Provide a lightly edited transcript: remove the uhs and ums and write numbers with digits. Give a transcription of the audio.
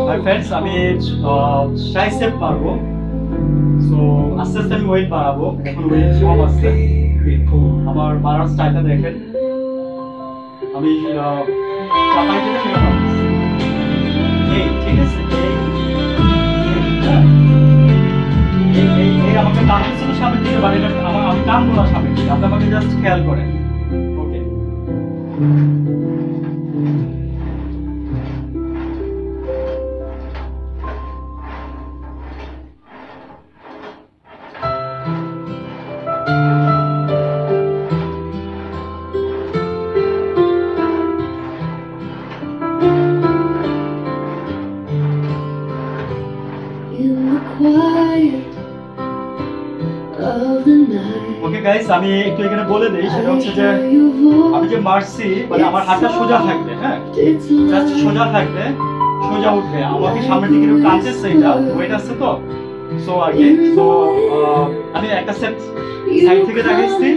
Hi friends, আমি tricep পারবো। So আস্তে আস্তে আমি ওয়েট বাড়াবো। এখন ওয়েট কম আছে। আমার বাড়ার স্টাইলটা দেখেন। আমি চাপাই থেকে ফেরত আসছি। এই ঠিক আছে, এই আমাকে টানতেছিল সামনের দিকে, বাট এটা আমি টানবো না সামনের দিকে। আপনি আমাকে জাস্ট খেয়াল করেন। ওকে, ওকে গাইস, আমি একটু এখানে বলে দেই, সেটা হচ্ছে যে আমি যে মারছি, মানে আমার হাতটা সোজা থাকবে। হ্যাঁ, জাস্ট সোজা থাকবে, সোজা উঠবে। আমাকে সামনের দিকে একটু টানতেছে, এটা ওয়েট আছে তো। সো আর কি, সো আমি একটা সেট সাইড থেকে দেখাইছি।